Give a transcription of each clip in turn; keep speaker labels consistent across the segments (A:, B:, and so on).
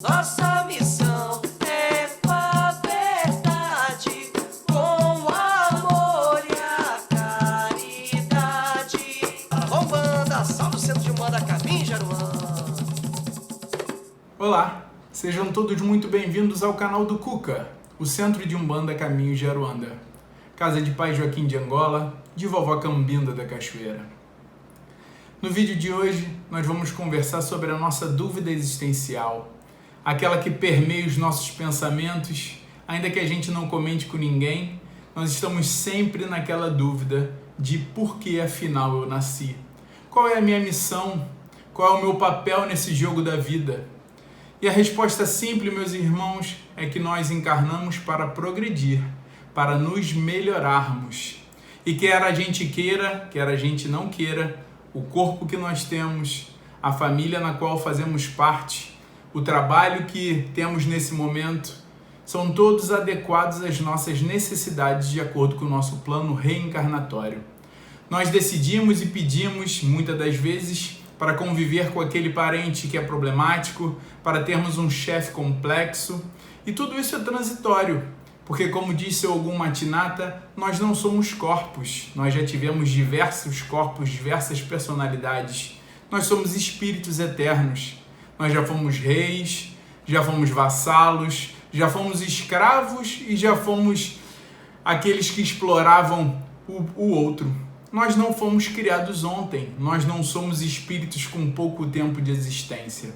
A: Nossa missão é com a verdade, com amor e a caridade. Arrombanda, salve o centro de Umbanda, Caminho Jaruã.
B: Olá, sejam todos muito bem-vindos ao canal do Cuca, o Centro de Umbanda Caminho de Aruanda, casa de Pai Joaquim de Angola, de Vovó Cambinda da Cachoeira. No vídeo de hoje, nós vamos conversar sobre a nossa dúvida existencial, aquela que permeia os nossos pensamentos, ainda que a gente não comente com ninguém, nós estamos sempre naquela dúvida de por que afinal eu nasci. Qual é a minha missão? Qual é o meu papel nesse jogo da vida? E a resposta simples, meus irmãos, é que nós encarnamos para progredir, para nos melhorarmos. E quer a gente queira, quer a gente não queira, o corpo que nós temos, a família na qual fazemos parte, o trabalho que temos nesse momento, são todos adequados às nossas necessidades de acordo com o nosso plano reencarnatório. Nós decidimos e pedimos, muitas das vezes, para conviver com aquele parente que é problemático, para termos um chefe complexo, e tudo isso é transitório, porque como disse Ogum Matinata, nós não somos corpos, nós já tivemos diversos corpos, diversas personalidades, nós somos espíritos eternos. Nós já fomos reis, já fomos vassalos, já fomos escravos e já fomos aqueles que exploravam o outro. Nós não fomos criados ontem, nós não somos espíritos com pouco tempo de existência.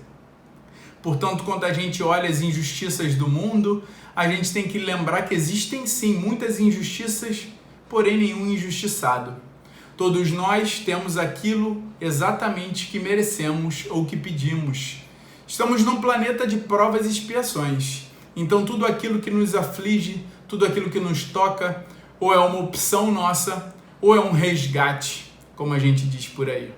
B: Portanto, quando a gente olha as injustiças do mundo, a gente tem que lembrar que existem sim muitas injustiças, porém nenhum injustiçado. Todos nós temos aquilo exatamente que merecemos ou que pedimos. Estamos num planeta de provas e expiações, então tudo aquilo que nos aflige, tudo aquilo que nos toca, ou é uma opção nossa, ou é um resgate, como a gente diz por aí.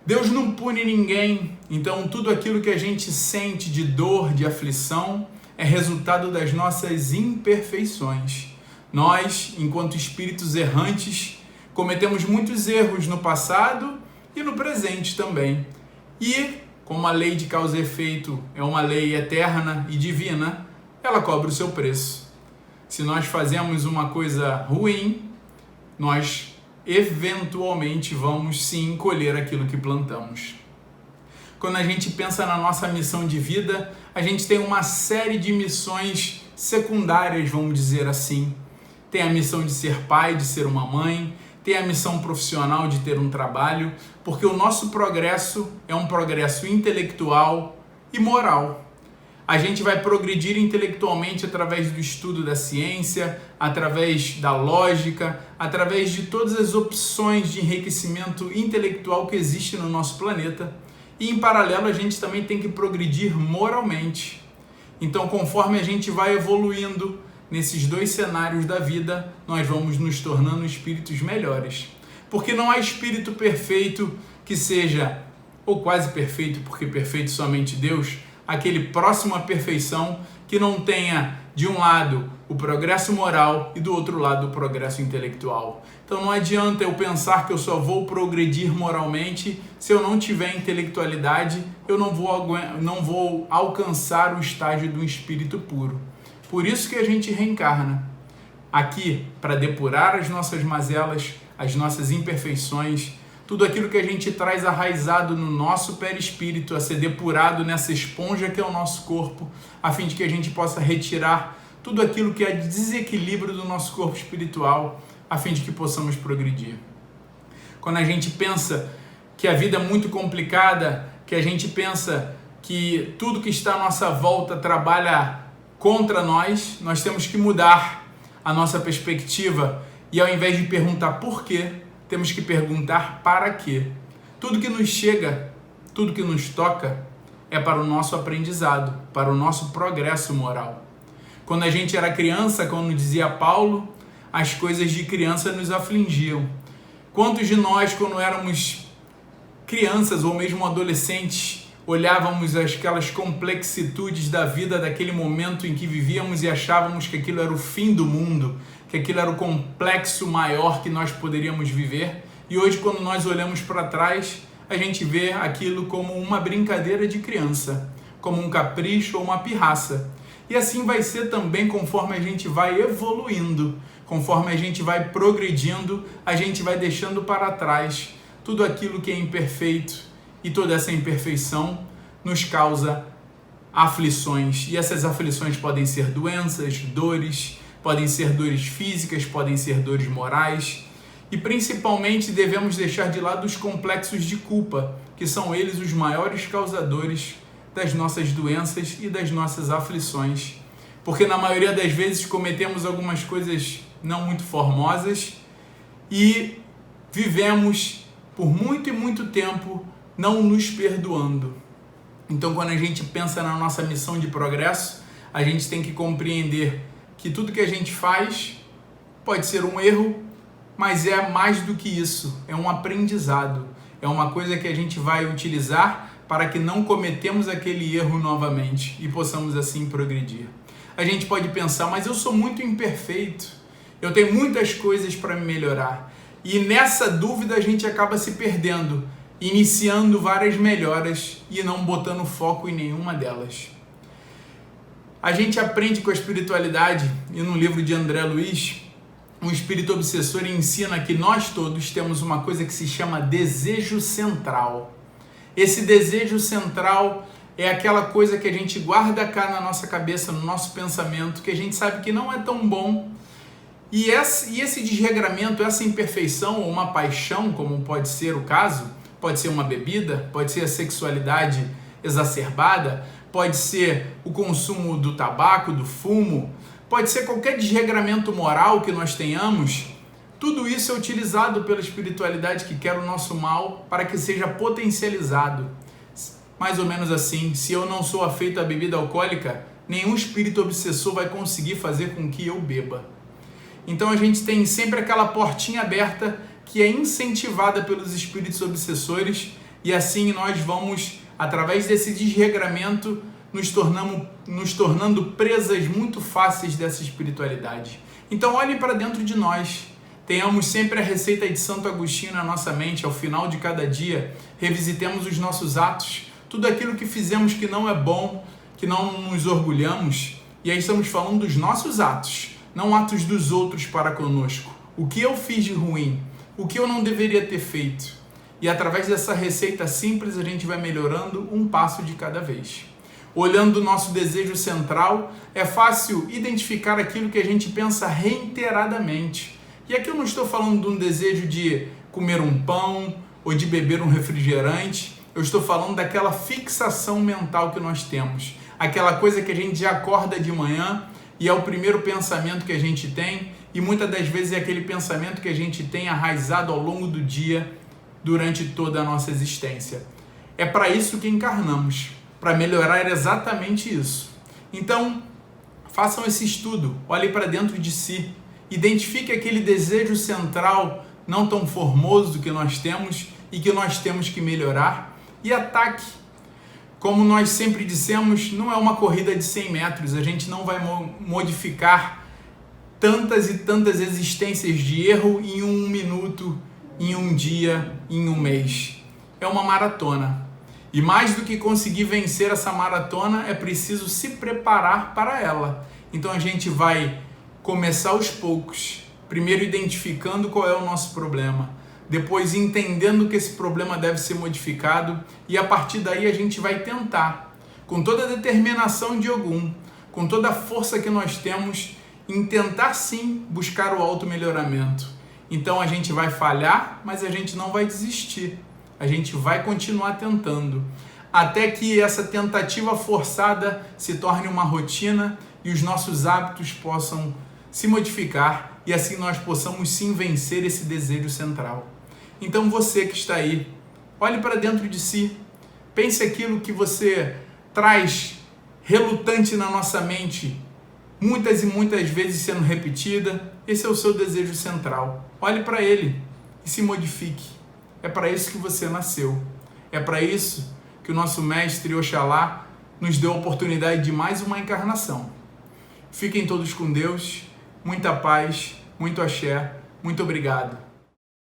B: Deus não pune ninguém, então tudo aquilo que a gente sente de dor, de aflição, é resultado das nossas imperfeições. Nós, enquanto espíritos errantes, cometemos muitos erros no passado e no presente também. E como a lei de causa e efeito é uma lei eterna e divina, ela cobra o seu preço. Se nós fazemos uma coisa ruim, nós eventualmente vamos sim colher aquilo que plantamos. Quando a gente pensa na nossa missão de vida, a gente tem uma série de missões secundárias, vamos dizer assim. Tem a missão de ser pai, de ser uma mãe, tem a missão profissional de ter um trabalho, porque o nosso progresso é um progresso intelectual e moral. A gente vai progredir intelectualmente através do estudo da ciência, através da lógica, através de todas as opções de enriquecimento intelectual que existem no nosso planeta. E em paralelo a gente também tem que progredir moralmente. Então, conforme a gente vai evoluindo nesses dois cenários da vida, nós vamos nos tornando espíritos melhores. Porque não há espírito perfeito que seja, ou quase perfeito, porque perfeito somente Deus, aquele próximo à perfeição que não tenha, de um lado, o progresso moral e do outro lado, o progresso intelectual. Então não adianta eu pensar que eu só vou progredir moralmente se eu não tiver intelectualidade, eu não vou alcançar o estágio do espírito puro. Por isso que a gente reencarna aqui para depurar as nossas mazelas, as nossas imperfeições, tudo aquilo que a gente traz arraizado no nosso perispírito a ser depurado nessa esponja que é o nosso corpo, a fim de que a gente possa retirar tudo aquilo que é desequilíbrio do nosso corpo espiritual, a fim de que possamos progredir. Quando a gente pensa que a vida é muito complicada, que a gente pensa que tudo que está à nossa volta trabalha contra nós, nós temos que mudar a nossa perspectiva e ao invés de perguntar por quê, temos que perguntar para quê. Tudo que nos chega, tudo que nos toca é para o nosso aprendizado, para o nosso progresso moral. Quando a gente era criança, como dizia Paulo, as coisas de criança nos afligiam. Quantos de nós, quando éramos crianças ou mesmo adolescentes, olhávamos aquelas complexitudes da vida, daquele momento em que vivíamos e achávamos que aquilo era o fim do mundo, que aquilo era o complexo maior que nós poderíamos viver. E hoje, quando nós olhamos para trás, a gente vê aquilo como uma brincadeira de criança. como um capricho ou uma pirraça. E assim vai ser também conforme a gente vai evoluindo, conforme a gente vai progredindo, a gente vai deixando para trás tudo aquilo que é imperfeito, e toda essa imperfeição nos causa aflições. E essas aflições podem ser doenças, dores, podem ser dores físicas, podem ser dores morais. E principalmente devemos deixar de lado os complexos de culpa, que são eles os maiores causadores das nossas doenças e das nossas aflições. Porque na maioria das vezes cometemos algumas coisas não muito formosas e vivemos por muito e muito tempo não nos perdoando. Então, quando a gente pensa na nossa missão de progresso, a gente tem que compreender que tudo que a gente faz pode ser um erro, mas é mais do que isso, é um aprendizado, é uma coisa que a gente vai utilizar para que não cometemos aquele erro novamente e possamos assim progredir. A gente pode pensar, mas eu sou muito imperfeito, eu tenho muitas coisas para me melhorar. E nessa dúvida a gente acaba se perdendo, iniciando várias melhoras e não botando foco em nenhuma delas. A gente aprende com a espiritualidade, e no livro de André Luiz, um espírito obsessor ensina que nós todos temos uma coisa que se chama desejo central. Esse desejo central é aquela coisa que a gente guarda cá na nossa cabeça, no nosso pensamento, que a gente sabe que não é tão bom. E esse desregramento, essa imperfeição ou uma paixão, como pode ser o caso, pode ser uma bebida, pode ser a sexualidade exacerbada, pode ser o consumo do tabaco, do fumo, pode ser qualquer desregramento moral que nós tenhamos. Tudo isso é utilizado pela espiritualidade que quer o nosso mal para que seja potencializado. Mais ou menos assim, se eu não sou afeito à bebida alcoólica, nenhum espírito obsessor vai conseguir fazer com que eu beba. Então a gente tem sempre aquela portinha aberta que é incentivada pelos espíritos obsessores e assim nós vamos, através desse desregramento, nos tornando presas muito fáceis dessa espiritualidade. Então olhem para dentro de nós, tenhamos sempre a receita de Santo Agostinho na nossa mente, ao final de cada dia, revisitemos os nossos atos, tudo aquilo que fizemos que não é bom, que não nos orgulhamos, e aí estamos falando dos nossos atos, não atos dos outros para conosco. O que eu fiz de ruim? O que eu não deveria ter feito? E através dessa receita simples a gente vai melhorando um passo de cada vez. Olhando o nosso desejo central, é fácil identificar aquilo que a gente pensa reiteradamente. E aqui eu não estou falando de um desejo de comer um pão ou de beber um refrigerante, eu estou falando daquela fixação mental que nós temos. Aquela coisa que a gente já acorda de manhã e é o primeiro pensamento que a gente tem, e muitas das vezes é aquele pensamento que a gente tem arraizado ao longo do dia, durante toda a nossa existência. É para isso que encarnamos, para melhorar exatamente isso. Então, façam esse estudo, olhem para dentro de si, identifique aquele desejo central não tão formoso que nós temos e que nós temos que melhorar e ataque. Como nós sempre dissemos, não é uma corrida de 100 metros, a gente não vai modificar tantas e tantas existências de erro em um minuto, em um dia, em um mês. É uma maratona. E mais do que conseguir vencer essa maratona, é preciso se preparar para ela. Então a gente vai começar aos poucos, primeiro identificando qual é o nosso problema, depois entendendo que esse problema deve ser modificado e a partir daí a gente vai tentar, com toda a determinação de Ogum, com toda a força que nós temos, em tentar sim buscar o auto-melhoramento. Então a gente vai falhar, mas a gente não vai desistir. A gente vai continuar tentando, até que essa tentativa forçada se torne uma rotina e os nossos hábitos possam se modificar e assim nós possamos sim vencer esse desejo central. Então você que está aí, olhe para dentro de si, pense aquilo que você traz relutante na nossa mente, muitas e muitas vezes sendo repetida. Esse é o seu desejo central. Olhe para ele e se modifique. É para isso que você nasceu. É para isso que o nosso mestre Oxalá nos deu a oportunidade de mais uma encarnação. Fiquem todos com Deus, muita paz, muito axé, muito obrigado.